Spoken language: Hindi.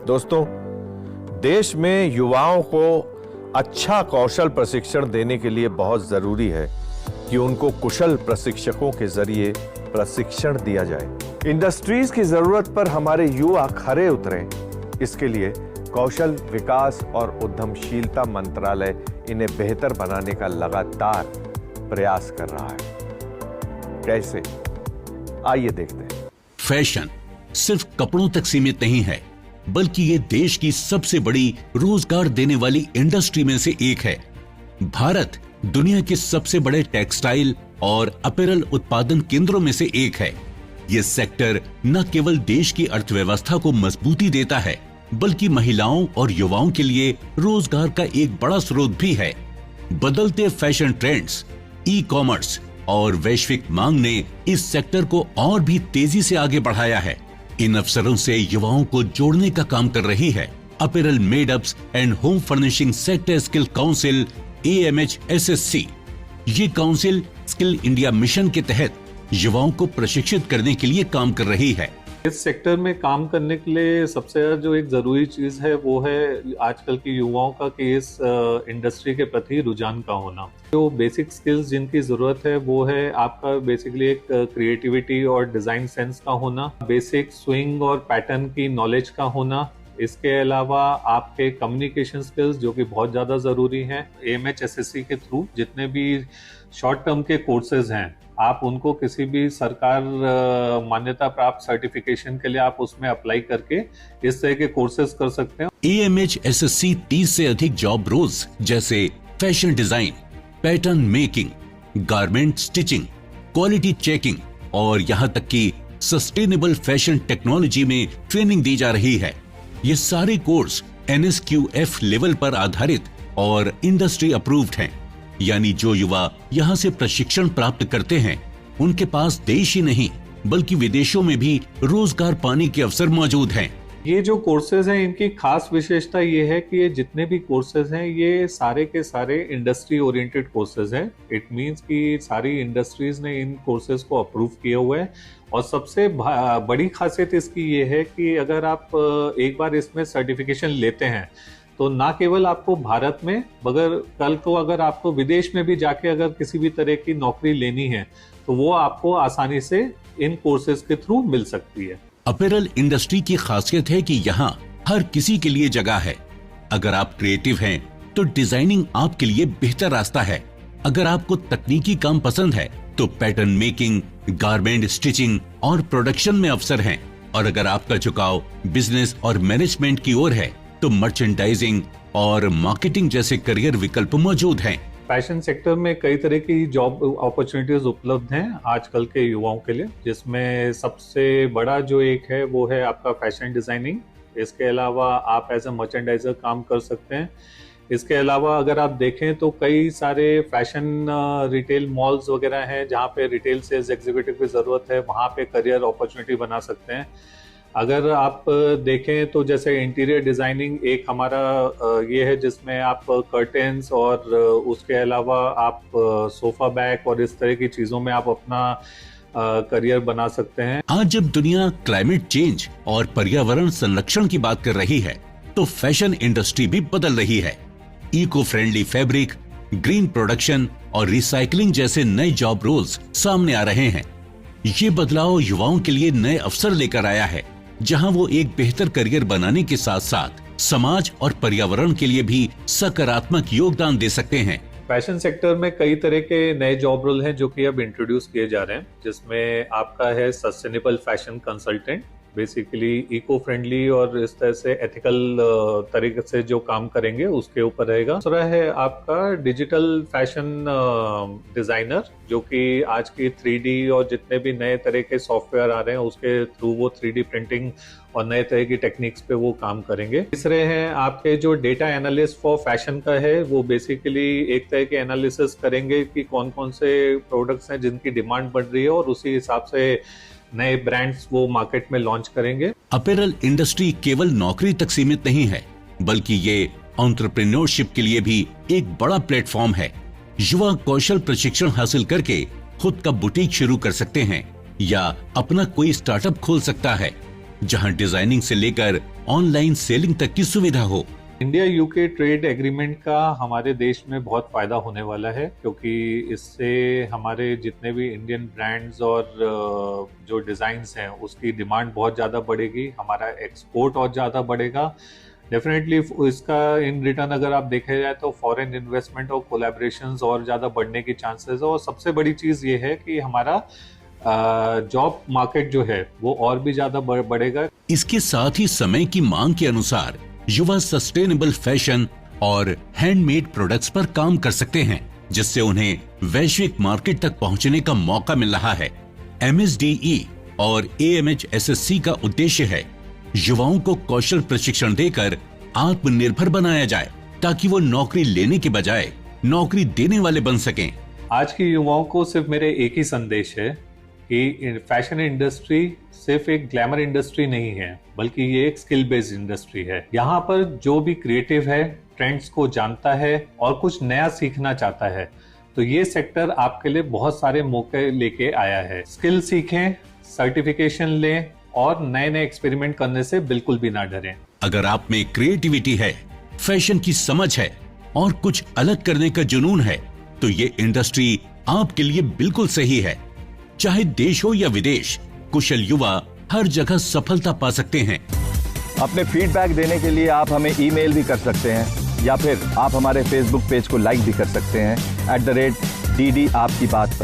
दोस्तों, देश में युवाओं को अच्छा कौशल प्रशिक्षण देने के लिए बहुत जरूरी है कि उनको कुशल प्रशिक्षकों के जरिए प्रशिक्षण दिया जाए। इंडस्ट्रीज की जरूरत पर हमारे युवा खरे उतरें, इसके लिए कौशल विकास और उद्यमशीलता मंत्रालय इन्हें बेहतर बनाने का लगातार प्रयास कर रहा है। कैसे? आइए देखते हैं। फैशन सिर्फ कपड़ों तक सीमित नहीं है, बल्कि ये देश की सबसे बड़ी रोजगार देने वाली इंडस्ट्री में से एक है। भारत दुनिया के सबसे बड़े टेक्सटाइल और अपैरल उत्पादन केंद्रों में से एक है। ये सेक्टर न केवल देश की अर्थव्यवस्था को मजबूती देता है, बल्कि महिलाओं और युवाओं के लिए रोजगार का एक बड़ा स्रोत भी है। बदलते फैशन ट्रेंड्स, ई कॉमर्स और वैश्विक मांग ने इस सेक्टर को और भी तेजी से आगे बढ़ाया है। इन अवसरों से युवाओं को जोड़ने का काम कर रही है apparel made-ups and home furnishing sector skill council AMHSSC। ये काउंसिल स्किल इंडिया मिशन के तहत युवाओं को प्रशिक्षित करने के लिए काम कर रही है। इस सेक्टर में काम करने के लिए सबसे ज्यादा जो एक जरूरी चीज है वो है आजकल के युवाओं का कि इस इंडस्ट्री के प्रति रुझान का होना। जो बेसिक स्किल्स जिनकी जरूरत है वो है आपका बेसिकली एक क्रिएटिविटी और डिजाइन सेंस का होना, बेसिक स्विंग और पैटर्न की नॉलेज का होना, इसके अलावा आपके कम्युनिकेशन स्किल्स जो कि बहुत ज्यादा जरूरी हैं। AMHSSC के थ्रू जितने भी शॉर्ट टर्म के कोर्सेज हैं, आप उनको किसी भी सरकार मान्यता प्राप्त सर्टिफिकेशन के लिए आप उसमें अप्लाई करके इस तरह के कोर्सेज कर सकते हैं। AMHSSC 30 से अधिक जॉब रोल्स जैसे fashion design, pattern making, garment stitching, quality checking और यहाँ तक कि सस्टेनेबल फैशन टेक्नोलॉजी में ट्रेनिंग दी जा रही है। ये सारे कोर्स NSQF लेवल पर आधारित और इंडस्ट्री अप्रूव्ड हैं। यानी जो युवा यहाँ से प्रशिक्षण प्राप्त करते हैं, उनके पास देश ही नहीं बल्कि विदेशों में भी रोजगार पाने के अवसर मौजूद हैं। ये जो कोर्सेज हैं इनकी खास विशेषता ये है कि ये जितने भी कोर्सेज हैं ये सारे के सारे इंडस्ट्री ओरिएंटेड कोर्सेज हैं। इट मींस कि सारी इंडस्ट्रीज ने इन कोर्सेज को अप्रूव किया हुआ है। और सबसे बड़ी खासियत इसकी ये है कि अगर आप एक बार इसमें सर्टिफिकेशन लेते हैं तो ना केवल आपको भारत में मगर कल को अगर आपको विदेश में भी जाके अगर किसी भी तरह की नौकरी लेनी है तो वो आपको आसानी से इन कोर्सेज के थ्रू मिल सकती है। अपैरल इंडस्ट्री की खासियत है कि यहाँ हर किसी के लिए जगह है। अगर आप क्रिएटिव हैं तो डिजाइनिंग आपके लिए बेहतर रास्ता है। अगर आपको तकनीकी काम पसंद है तो पैटर्न मेकिंग, गारमेंट स्टिचिंग और प्रोडक्शन में अवसर हैं। और अगर आपका झुकाव बिजनेस और मैनेजमेंट की ओर है तो मर्चेंडाइजिंग और मार्केटिंग जैसे करियर विकल्प मौजूद हैं। फैशन सेक्टर में कई तरह की जॉब अपॉर्चुनिटीज उपलब्ध हैं आजकल के युवाओं के लिए, जिसमें सबसे बड़ा जो एक है वो है आपका फैशन डिजाइनिंग। इसके अलावा आप एज ए मर्चेंडाइजर काम कर सकते हैं। इसके अलावा अगर आप देखें तो कई सारे फैशन रिटेल मॉल्स वगैरह हैं जहाँ पे रिटेल सेल्स एग्जीक्यूटिव की जरूरत है, वहाँ पे करियर अपॉर्चुनिटी बना सकते हैं। अगर आप देखें तो जैसे इंटीरियर डिजाइनिंग एक हमारा ये है जिसमें आप कर्टेन्स और उसके अलावा आप सोफा बैग और इस तरह की चीजों में आप अपना करियर बना सकते हैं। आज जब दुनिया क्लाइमेट चेंज और पर्यावरण संरक्षण की बात कर रही है तो फैशन इंडस्ट्री भी बदल रही है। Eco friendly fabric, green production और रिसाइकलिंग जैसे नए जॉब रोल्स सामने आ रहे हैं। ये बदलाव युवाओं के लिए नए अवसर लेकर आया है, जहां वो एक बेहतर करियर बनाने के साथ साथ समाज और पर्यावरण के लिए भी सकारात्मक योगदान दे सकते हैं। फैशन सेक्टर में कई तरह के नए जॉब रोल हैं जो कि अब इंट्रोड्यूस किए जा रहे हैं, जिसमें आपका है sustainable fashion consultant, basically eco friendly और इस तरह से एथिकल तरीके से जो काम करेंगे उसके ऊपर रहेगा। दूसरा है आपका डिजिटल फैशन डिजाइनर, जो कि आज की 3D और जितने भी नए तरह के सॉफ्टवेयर आ रहे हैं उसके थ्रू वो 3D प्रिंटिंग और नए तरह की टेक्निक्स पे वो काम करेंगे। तीसरे हैं आपके जो डेटा एनालिस्ट फॉर फैशन का है, वो बेसिकली एक तरह के एनालिसिस करेंगे कि कौन कौन से प्रोडक्ट्स हैं जिनकी डिमांड बढ़ रही है और उसी हिसाब से नए ब्रांड्स वो मार्केट में लॉन्च करेंगे। अपैरल इंडस्ट्री केवल नौकरी तक सीमित नहीं है, बल्कि ये एंटरप्रेन्योरशिप के लिए भी एक बड़ा प्लेटफॉर्म है। युवा कौशल प्रशिक्षण हासिल करके खुद का बुटीक शुरू कर सकते हैं या अपना कोई स्टार्टअप खोल सकता है, जहां डिजाइनिंग से लेकर ऑनलाइन सेलिंग तक की सुविधा हो। इंडिया यूके ट्रेड एग्रीमेंट का हमारे देश में बहुत फायदा होने वाला है, क्योंकि इससे हमारे जितने भी इंडियन ब्रांड्स और जो डिजाइन्स हैं उसकी डिमांड बहुत ज़्यादा बढ़ेगी, हमारा एक्सपोर्ट और ज़्यादा बढ़ेगा। डेफिनेटली इसका इन रिटर्न अगर आप देखा जाए तो फॉरेन इन्वेस्टमेंट और कोलैबोरेशंस और ज़्यादा बढ़ने की चांसेस है। और सबसे बड़ी चीज़ ये है कि हमारा जॉब मार्केट जो है वो और भी ज़्यादा बढ़ेगा। इसके साथ ही समय की मांग के अनुसार युवा सस्टेनेबल फैशन और हैंडमेड प्रोडक्ट्स पर काम कर सकते हैं, जिससे उन्हें वैश्विक मार्केट तक पहुंचने का मौका मिल रहा है। MSDE और AMHSSC का उद्देश्य है युवाओं को कौशल प्रशिक्षण देकर आत्मनिर्भर बनाया जाए, ताकि वो नौकरी लेने के बजाय नौकरी देने वाले बन सकें। आज के युवाओं को सिर्फ मेरे एक ही संदेश है कि फैशन इंडस्ट्री सिर्फ एक ग्लैमर इंडस्ट्री नहीं है, बल्कि ये एक स्किल बेस्ड इंडस्ट्री है। यहाँ पर जो भी क्रिएटिव है, ट्रेंड्स को जानता है और कुछ नया सीखना चाहता है, तो ये सेक्टर आपके लिए बहुत सारे मौके लेके आया है। स्किल सीखें, सर्टिफिकेशन लें और नए नए एक्सपेरिमेंट करने से बिल्कुल भी ना डरें। अगर आप में क्रिएटिविटी है, फैशन की समझ है और कुछ अलग करने का जुनून है, तो ये इंडस्ट्री आपके लिए बिल्कुल सही है। चाहे देश हो या विदेश, कुशल युवा हर जगह सफलता पा सकते हैं। अपने फीडबैक देने के लिए आप हमें ईमेल भी कर सकते हैं, या फिर आप हमारे फेसबुक पेज को लाइक भी कर सकते हैं @DD आपकी बात पर।